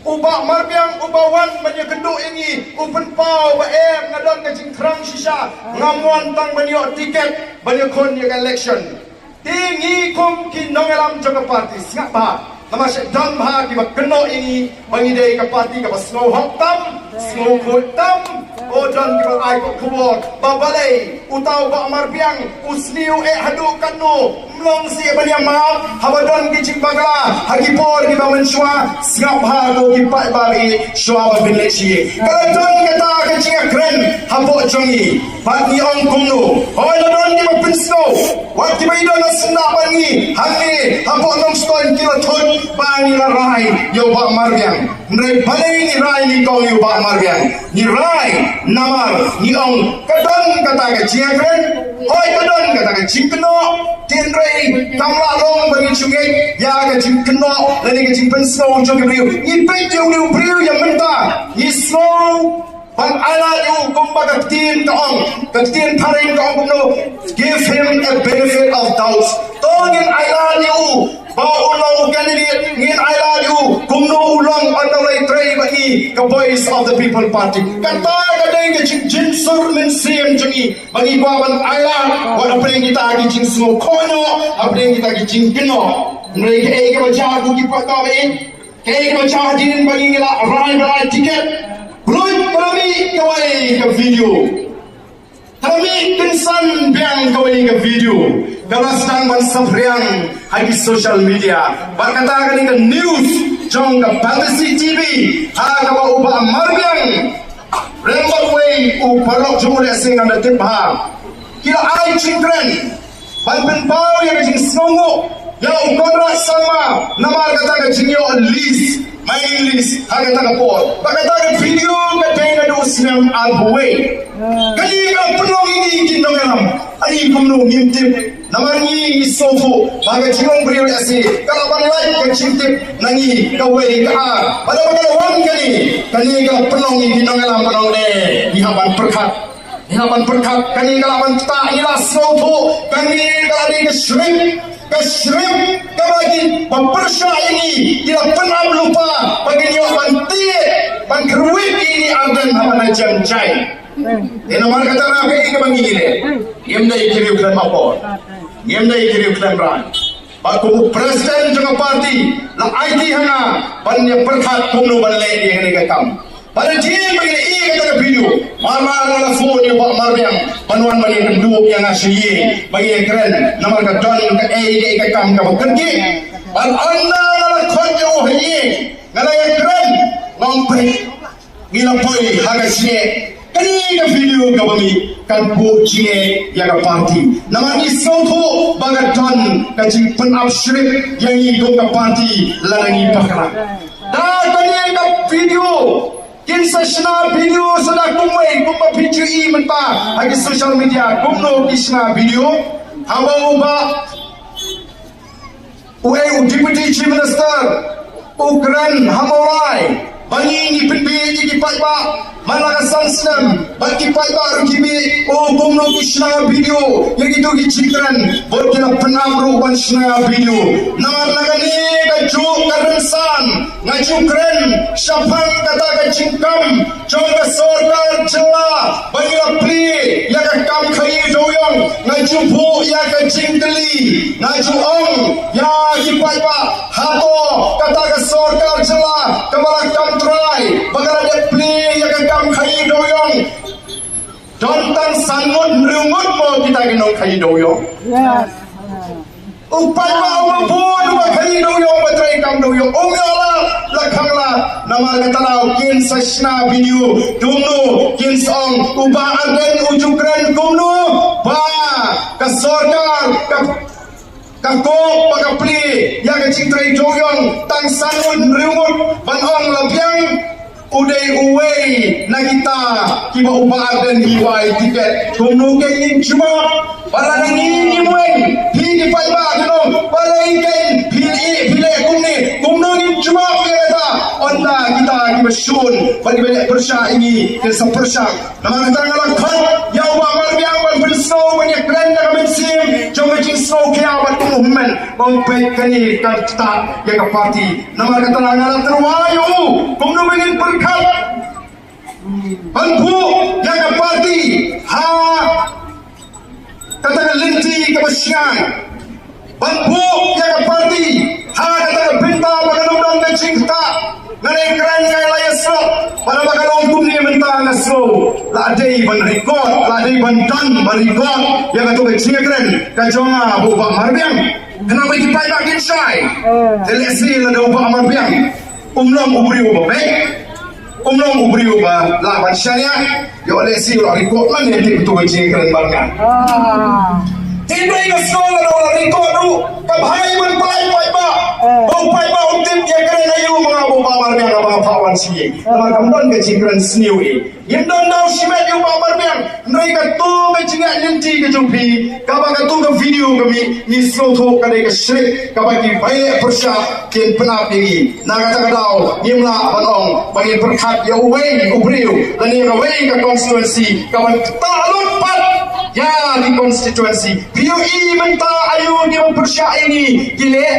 ubah marbiang ubawan banyak keduk ini open pau ba ngadon ka jingkrang shisha ngamuan tang banyak tiket banyak kon yang election tingi kum ki nongelam jaga parti singap ba nama dan ba ki ba keno ini bangidei ka parti ka snow haktam snow khotam o dan ki ba ai ko khubor babalei utau ba marbiang usliu hadu kanu long si bania mau hawadon ki cimbagla hagi por ki bamen shwa singap ha ko ki pai bari shwa ba bin lechi kalau don kata ke cinga kren hapo jongi pati ong kumno hoi don ki ba snow wakti ba idon sna bangi hangi hapo nom stone ki thon bani la rai yo ba marbiang nrai balai ni rai ni kau yo ba marbiang ni rai namar ni ong kadon kata ke cinga kren hoi kadon kata ke cingkno tinre kamla long bagi sungai ya ke jing keno lani ke jing pen snow jong ke ni pe jong liu priu yang menta ni snow ban ala yu kumba ka tin paring ka ong no give him a benefit of doubt tongin ala yu ba ulong candidate ngin ala yu kumno ulong andalai trei bagi ka voice of the people party kata ka dai ke jing sur min sim jangi bagi bawan ala wa apa yang kita agi jing snow kono apa yang kita agi jing keno mereka ke baca aku ki pak kawin ke baca hadirin bagi ngila rai tiket belum kami kawai ke video kami insan biang kawai ke video kalau sedang mensapriang di social media berkata ke news jong ke Fantasy TV ha ka ubah marbiang rembak way uparok jumlah sing anda timha kira ai children ban pen pau yang jing songo ya ukondra sama nama kata ke jingyo list my list ha kata ke por kata ke video ke tenga do sinam albuwe kali ka penuh ini kinongalam ai kumno ngintip namani isofu baga jingong beriu asi kalau ban like ke cintip nangi kawe ka pada pada wan kali ka penuh ini kinongalam penuh ne dihaban perkat Hinaman berkat kami kalaman tak ilah soto kami kalani ke shrimp kami mempersya ini tidak pernah lupa bagi nyawa ban keruik ini adan hamana jamcai hinaman kata rafi ke bangi ini yemdai kiriu klan mapor yemdai kiriu klan ran baku presiden juga parti la IT hanga ban yang berkat kumno ban lei yang ni kam pada jin bagi i kata video mama ngala phone ni pak marbiang panuan bagi penduk yang asyi bagi yang keren nama ka don ka ke kam ka bekerja ban anda ngala khonjo hi ngala yang keren ngompe ngila poi haga sie kani ka video ka bami kan bu jie ya ka parti nama ni soto baga don ka jing pen abshrip yang i ka parti langi pakra da kani ka video Kinsa shna video sudah kumai kumba video i menta agi social media kumno kisna video hamba uba deputy chief minister ukran hamorai bangi ni pinbi di paiba malaka sansam bagi paiba rukibi kumno kisna video yang itu gicikran bolkina penamru wansna video nama nagani kaju karensan ngaju keren syafang kata kecingkam jongga sorkar jela bagi pli ya kam khai doyong ngaju bu ya kecingkeli ngaju ong ya kipaiba hato kata ke sorkar jela kebala kam try bagara de pli ya kam khai doyong dontang sangut merungut mo kita genong khai doyong yes upai ba pun ba khai doyong batrai kam doyong ongala lakhangla nama katalau kin sashna video dumno kin song uba aden ujukran kumno ba ka sorkar ka ko pagapli ya ka cintrai doyong tang sangut merungut banong labyang uday uway na kita kiba uba aden hiwai tiket kumno kayin cuma para nangini mueng hini paiba kuno para ingin hile kumno ni cuma kata onda kita kiba shun bagi banyak persya ini kesa persya nama kata ngalakhan ya uba marbiang ban bersau banyak keren na kami sim kecing slow kaya bat movement mau baik kani kata ya ke parti nama kata langaran terwayu kung numingin berkat bantu ya ke parti ha kata linti ke besyan bantu ya ke parti ha kata pinta baganong dan cinta ngalay keren ngay layasro para bagalong kumni mentang asro ladai ban record ladai ban dan ban record yang kata kecil keren kajonga bupak marbiang kenapa dipai bakin syai telesi lada bupak marbiang ubri ubah baik ubri ubah laban syariah yo lesi ulah record man yang betul kecil keren banget tidak ingat sekolah ulah record tu kabhai ban pai ba pai ba untim dia keren ayu mga bupak marbiang abang pawan siye nama kamdan kecil keren seniu yang don daw simet yung pamarbiang mereka tu kecingak nanti ke jumpi kapag tu ke video kami ni sloto kadai ke syrik kapag baik persyak kin penapi na kata daw yimla banong bagi berkat ya uway ubriu dan yang uway ke konstituensi kapag talon pat ya di konstituensi PUI menta ayu dia persyak ini gile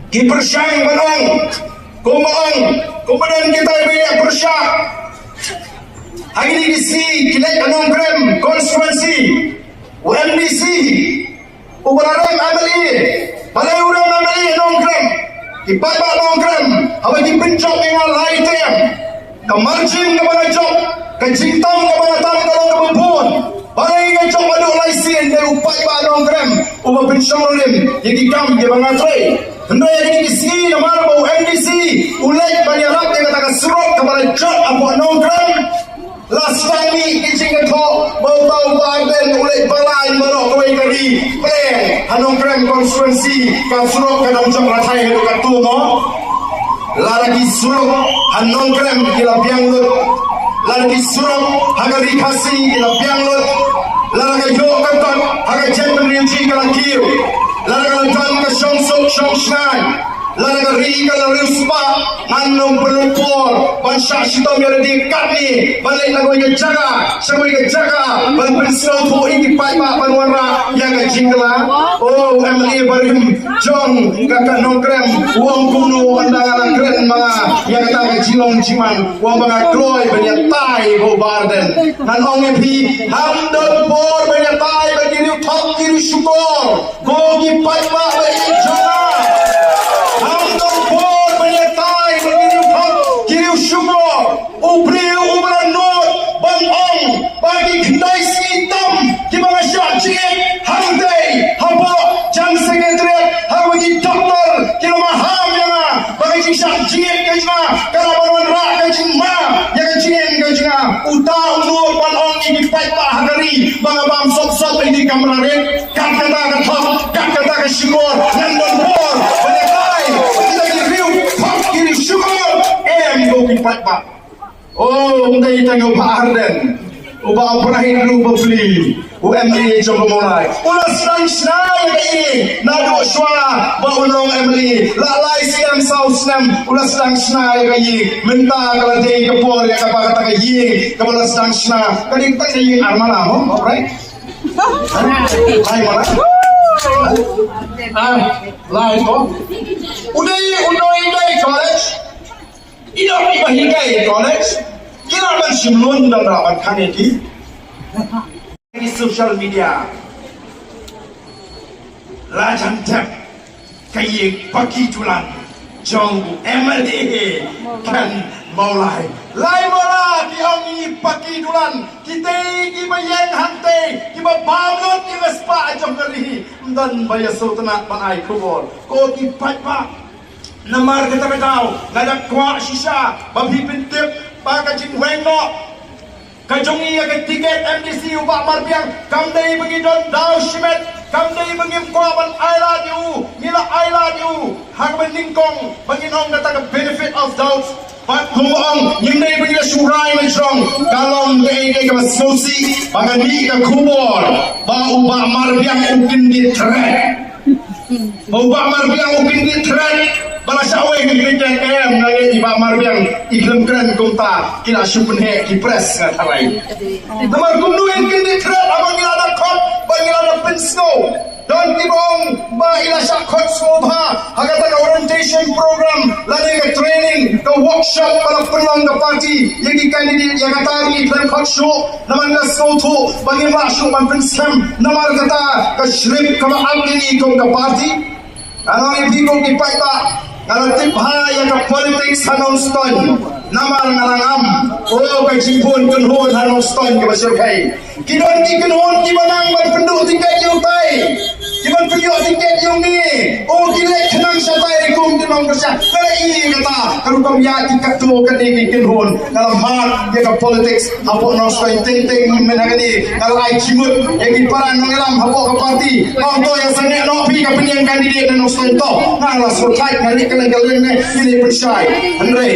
di persyak banong kumaang kemudian kita banyak persyak hari ini si kilek anong krem konstituensi UMDC ubarang amali balai urang amali anong krem kipaba anong krem awak dipencok dengan lain tem kemarjin ke mga jok kejintang ke mga tang kalau kebun balai nga jok maduk laisin dari upay ba anong krem ubah pensyong ulim jadi kam di mga tray hendak yang isi nama bau MDC ulai banyak orang yang katakan suruh kepada jod apa nongkrong last time ni kicing ketok bau badan ulai balai marok kawai kari plan nongkrong konstituensi kan suruh kadang jod ratai itu katu no lagi suruh nongkrong gila biang lut lagi suruh hagari kasih gila biang lut lagi jok ketok hagai jemput rinci gila kiu lalaga dan ke syong shnai lalaga riga la rispa manong pelupor bangsa sitom yang dekat ni balik lagu yang jaga semua yang jaga ban pensel tu ini pai pak panwara yang jingla oh MLA barim jong kakak nongkrem uang kuno andangan keren mga yang kata jilong jiman uang mga kloy banyak tai ho barden dan ong MP hamdon por banyak tai bagi riu top kiri syukur gogi pai pak bagi jaga hamdon por banyak tai bagi riu top kiri syukur ubriu ubranot bang ong bagi kendai hitam di mga syakjik handai habo jang sekretariat bagi doktor kilo maham yang bagi syakjik kajma kalau baruan rak kajma yang kajma utah unur bang ong ini pai pak hagari bang abam sok ini kameraret kata ke syukur nandon por banyak tai kita review top kiri syukur gogi pai pak oh mungkin kita ngobah arden ubah perahin dulu beli UMI coba mulai ulas dan senai ini nado suara baulong MLI lalai siam sausnam ulas dan senai kayi minta kalau dia kepor ya kata kayi kalau ulas dan senai kadang tak kayi armala alright hai mana lain kok udah college idah ibahikai college kira man simlun dan rawan kaneki di social media lajan tap kayi pagi tulan jong MLA kan maulai lai mola ki ongi pagi tulan kita ki bayang hante ki babamlot ki spa jong kali dan bayar sultanat panai kubur ko ki patpa namar kita tahu ngadak kwa shisha babi pintip pakajin wengno kajongi ya tiket MDC ubah marbiang kamdai bagi don daw shimet kamdai bagi kuaban I love you mila I love you hak beningkong bagi nong kata benefit of doubt pat kumong yindai bagi surai menjong kalong dei ke masusi pagani ke kubor ba ubah marbiang ukin di thread ubah marbiang ukin di thread bala syawai ni kita KM ngai iba marbiang iklim keren kumta kila syupun he ki press ngatai namar kumnu yang kini kret abang ila ada kot bang ila ada pensno don kibong ba ila syakot sobha hagata ka orientation program lagi ke training ke workshop para pelang ke parti yang di candidate yang kata ni iklim kot show namar ka sotu bagi masuk man pensam namar kata ke shrip ka algini kong ke parti kalau ibu kong ki pai ba kalau tip yang ke politik hanong stone namar ngalangam ke jimpun kenhun hanong stone ke masyarakat kidon ki kenhun ki banang ban penduk tiket yung tai kiban piyok tiket yung ni gilek kenang syatai kum di nong bersyak kalau ini kata kalau kau ya tiket tu ke kenhun dalam hal yang ke politik hapok nong stone ting menagani kalau ai cimut yang di parang ngelam hapok ke parti nong yang senek nong pi ke penyang kandidat nong stone to ngalah surkai ngalik kalian ini percaya Andre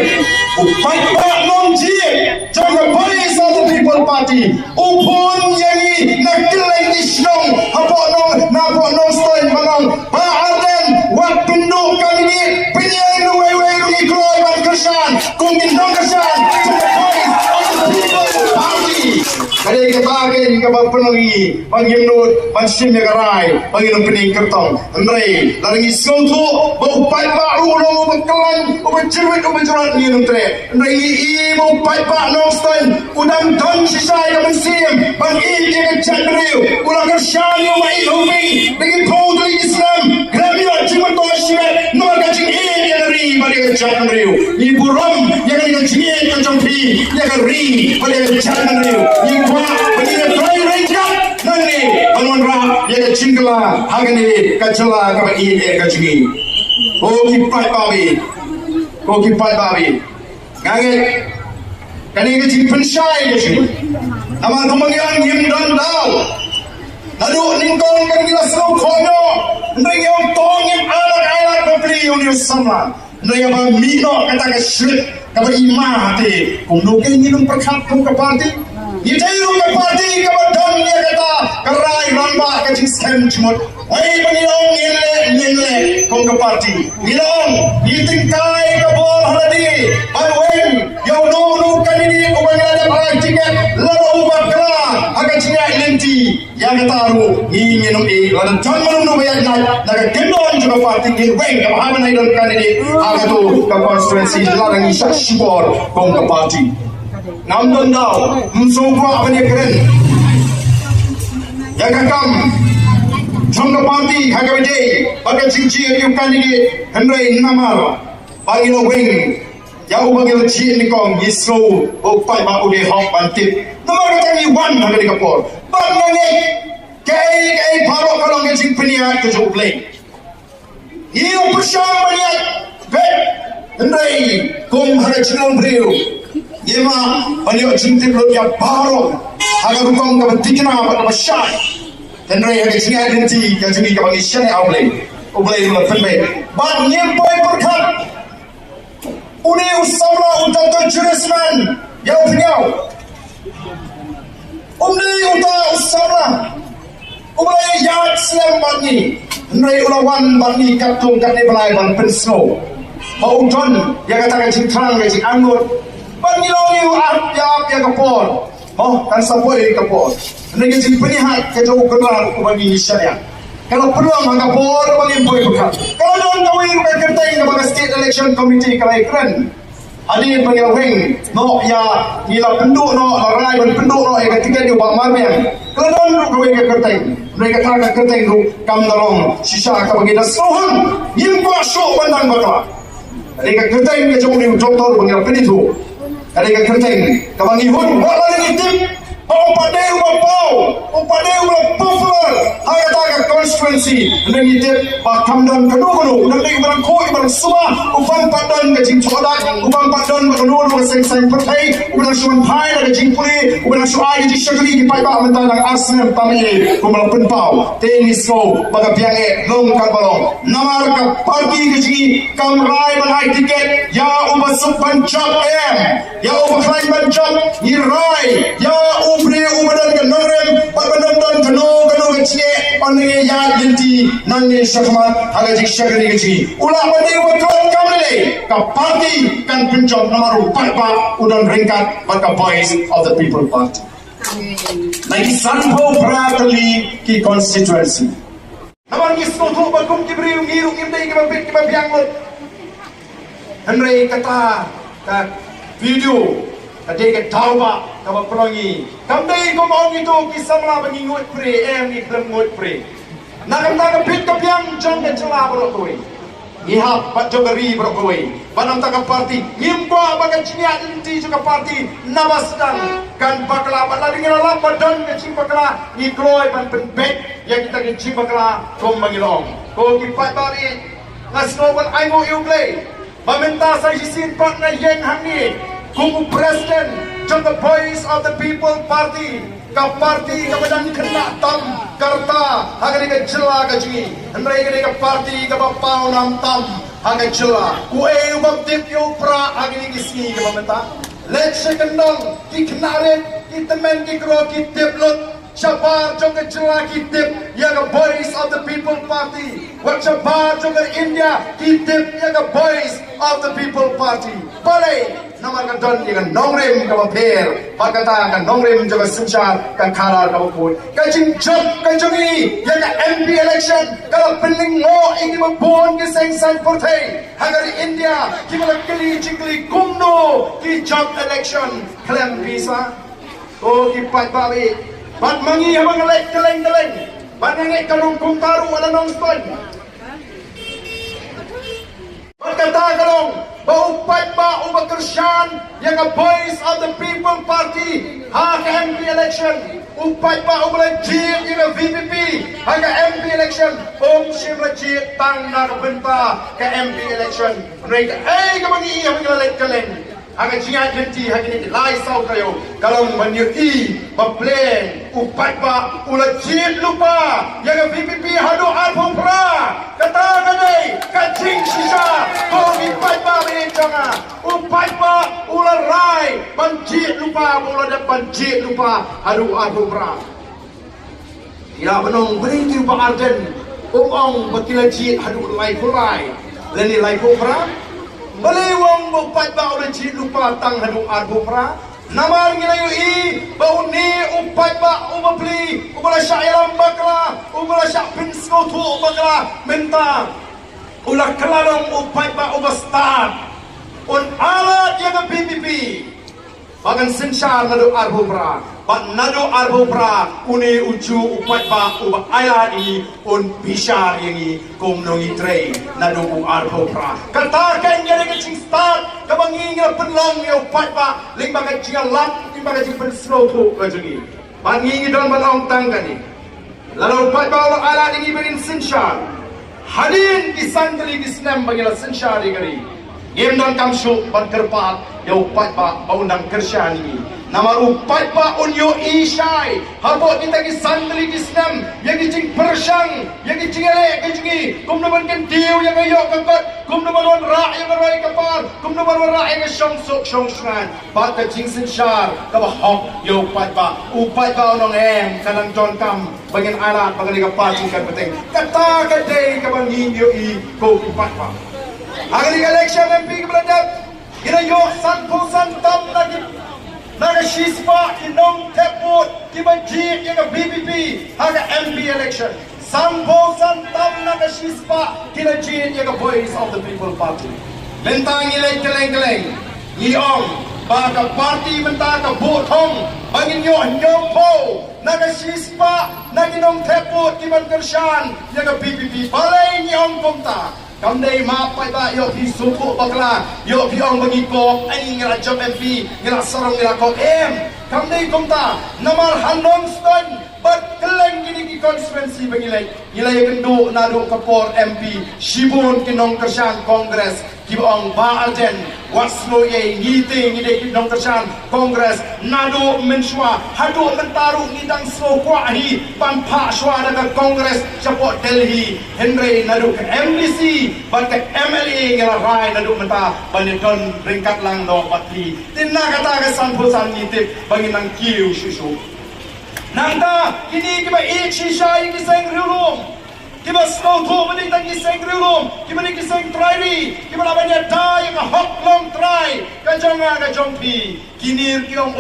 upay pak non jie jangan polis of the people party upon yang ini nakilai isnong hapok nong stone manong baaden wak pinduk kali ini penyai nuwe ikloy ban kersan kungin dong kersan jangan polis of the people party kali kebahagiaan kabar penangi panggimnut pansim yang kerai panggilun pening kertong Andre larangi sotu upay pak ulung bekelan ubejirwit ubejerat ni nuntre Andre ibu upay pak nong stone udang don sisai yang mensim bang ini kecandriu ulang kersan yang main huming dengan prodri Islam gramiot cuma toh syirat nomor kacing ini yang ri bagi kecandriu ibu rom yang kacing ini kecampi yang ri bagi kecandriu ibu bagi kecandriu renjak nanti bangun rah yang kecingkela hagani kacela kaba ini kacing kipai babi ngaget kani kecing pensyai ke sini nama kemengian yang dan dau lalu ningkong kan gila seru konyo ndeng yang tong yang alat beli yang sama ndeng yang mino kata ke syrik kaba imah te kumno ke nginum perkat kum ke parti yitairu ke parti kaba don dia kata kerai ramba kecing scam cimut wai pengilong nyele kum ke parti ngilong yitingkai ke bol haladi banwen yang nu kan ini ubang ada pakai tiket lalu ubah kelah agak ciak lenti yang taruh ingin lalu jangan menunggu bayar nak gendon juga parti weng ke bahagian idol kan ini agak tu ke konstituensi larang isyak syukur kum ke parti namdan dau mensungguh apa dia keren yang kakam trong ke parti agak bede bagai cincin yang kandidate Henry Namar bagi lo weng yang bagi lo cik ni kong yisro upay ba ude hok bantip nomor kata ni wan harga di kapor bang nange kai parok kalong kecing peniat ke joplay iyo persyam peniat bet Henry kum harga cilong beriu yema baliok cintin lo ya parok harga rukong ke bentikna pada masyai Henry harga cing identiti yang cing ke bagi syai ublay lo fenbe bang nyempoy perkat uni usama untuk jurisman yang beliau uta usama ublay yat siam bani Henry ulawan bani katung kani belai ban pensno bau don yang katakan cintrang ke cing anggut bani longi ya kapor kan sapoi kapor Henry ke cing penihat ke jauh kenal bagi syariah kalau peluang angka por bagi boy bukan kalau don kawin berkertai kepada state election committee kalau keren adik bagi wing no ya gila penduk no rai ban penduk no ketika dia buat marmian kalau don kawin kertai mereka tak kertai tu kam dalong sisa ka bagi dasrohan yimpa syok bandang bakla adik kertai ke jauh ni doktor bagi penitu adik kertai ka bagi hun wala ni tim Umpade popular hayata constituency nangitip bakamdan kanu nanti barang koi barang semua upang padan ke jing chodak upang padan kanu ke seng pertai upang suan pai ke jing puli upang suai ke jing syakli ki pai ba mentan ang asnem tamai kumal penpau tenis ko baga piange long kalbalong namar ka parti ke jing kamrai ban tiket ya ubah supan chop ya ubah klaim ban chop ni rai ya ubadan ke norem pabandan kanu ke cie onenge ya yinti nange shakmat haga jik shagari gaji ula mandi waktuan kamle ka party kan pencop nomor 4 pa udon ringkat baka voice of the people party lagi sanpo pratali ki constituency naman gisto to bagum kibriu ngiru imdai kibabit kibabiang lot Henry kata ka video Kadai ke tauba kaba pelongi. Kamdai ko maong itu kisamla bagi ngut pre ni klem ngut pre. Nakam ta pit ka piang jong ke cela bro koi. Ihap pat jogari bro koi. Banam ta parti ngimpa baga cinya inti juga parti nabasdan kan bakla balari ngala badan ke cing bakla ni kloi pan penbet yang kita ke cing bakla kom mangilong. Ko kipat bari ngasnoban aingo you play. Meminta saya isin pak na yeng hangni. Kumu Presiden to the voice of the people party ka party ka badan kena tam karta hagani ka jela ka jingi andrai ka party ka bapau nam tam haga jela ku e ubab tip yo pra hagani kisni ka mamenta let secondong ki knare ki temen ki kro ki tiplot Shabar jong jela ki tip ya ka voice of the people party what shabar jong India ki tip ya ka voice of the people party pare nama kan don dengan nongrem ka bapher pakata kan nongrem juga sunshar kan kharar ka bapun ka jing job ka jungi ya ka MP election ka pending mo ingi mabon ke sengsan portay hagar India ki mala kali chikli kumno ki job election klem visa o ki pat babi pat mangi habang lek keleng pat ngai kalung kum taru ala nong stoi berkata kalong baupat ba ubakersyan yang a voice of the people party ha ka MP election upat ba ubalajir yang a VPP ha ka MP election simrajir tang na benta ka MP election mereka ka mangi habang lek keleng Aga jingat henti hagini lai sau kayo kalau menyui baplen upat ba ula jit lupa yang VPP hadu alpura kata kadai kacing sisa ko upat ba bencana upat ba ula rai banjit lupa ula dan banjit lupa hadu alpura ila benong beri ba arden ong bakila jit hadu lai purai leni lai pura Balewang bupat ba ulah jit lupa tang hadu arbupra namar nginayu i bau ni upat ba ubapli ubala syairam bakla ubala syapin skotu bakla menta ulah kelalong upat ba ubastat un alat yang PPP bagan sensar nadu arbupra ba nadu arbupra uni uju upat ba uba ayat ini un bishar yang kumnongi train nadu arbupra katakan jadi kecing start kabangi nga penlong ya upat ba ling bagai jinga lap ling bagai jing penslow tu kajengi bangi dalam balong tangga ni lalu upat ba ulah ayat ini berin sensar hadin disandali disnam bagila sensar igari Game dan kamsuk berkerpat ya upat ba baundang kersyan ini nama upat ba unyo isai habot kita ki sandali kisnam yang gicing persyang yang gicing elek gicing kum naman kan diu yang ayok kakot kum naman ra yang rai kapar kum naman ra yang syongsuk syongsan ba ka jing sensyar ka ba hok ya upat ba unong kanang jon kam bagian alat bagian kapal jingkan penting kata kadai ka bangin yo i ko upat ba Agri election MP keberadaan kita yo sanpo santam lagi naga shispa inong teput kibanjik yang BPP haga MP election sanpo santam naga shispa kita jin yang voice of the people party lentang ilai keleng iong baka party mentang ka botong bangin yo nyompo naga shispa naginong teput kiban kersyan yang BPP balai niong kumta Kamdai mapai ba yo pi suku bakla yo pi ong bagi ko ai ngara job MP ngara sarong ngara ko kamdai kumta namal handong stone but keleng gini ki constituency bangilai nilai kendo nado kapor MP shibun kinong kersyan kongres kibong baalden waslo ye ngite ngide kinong kersyan kongres nado menswa hado mentaru ngidang so kwahi pampa shwa daga kongres chapo Delhi Henry nado ke MDC bat ke MLA ngala rai nado menta banidon ringkat lang no batli tinna kata ke sanpusan ngite banginang kiu susu Nangta kini kiba shisha yung kiseng rilum. Kiba snow to maning tang kiseng rilum. Kiba ni kiseng try kiba laban niya da yung hot long try. Kajong nga kajong pi. Kinir kiyong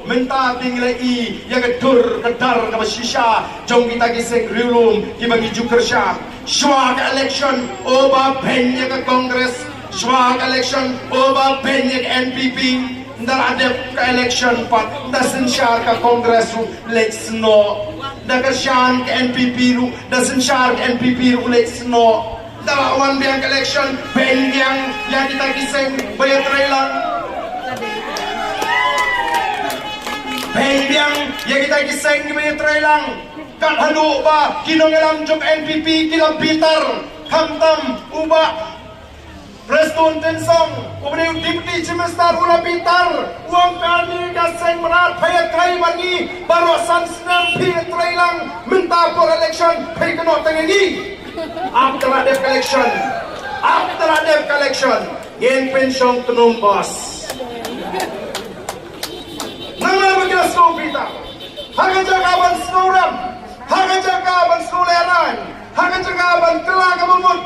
menta tingla yang kedur kedar kaba shisha. Jong kita kiseng rilum kiba ngijuker siya. Swag election ba penye ke Kongres. Swag election ba penye ke NPP. Ndar ada ke election pat dasin syar ke Kongres lex no. Daga syan ke NPP ru dasin syar ke NPP ru lex no. Ndar awan biang ke election pen yang kita kiseng bayar trailang. Pen yang kita kiseng bayar trailang. Kat halu ba kinongelam jok NPP kilam Peter kamtam uba Preston Tensong kemudian Deputy Chief Minister Ula Peter uang kami gaseng menar payat trai bagi barosan senang payat trai lang minta for election pay kena tengengi after ada election yen pensiong penumbas nama begitu snow Peter hagan jakaban snow ram hagan jakaban snow leran hagan jakaban kelak kebumut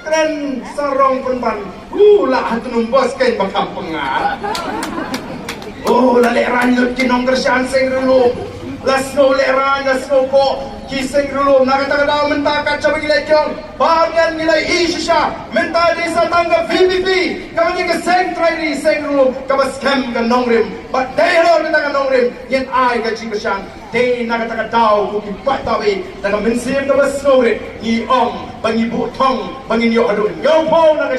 keren sarong penban lah hatunum bos kain bakam pengar laleran yut kinong kerjaan seng dulu lasno leran lasno ko kiseng dulu nakata daw menta kaca bagi lekong bahagian nilai isya menta desa tangga VPP kami ke seng try seng dulu kaba scam ke nongrim but they lo menta ke nongrim yen ai ka jingkasyan they nakata daw ku kipat tawi daga mensim kaba snow ni ong bangi butong bangi yo adun yo po na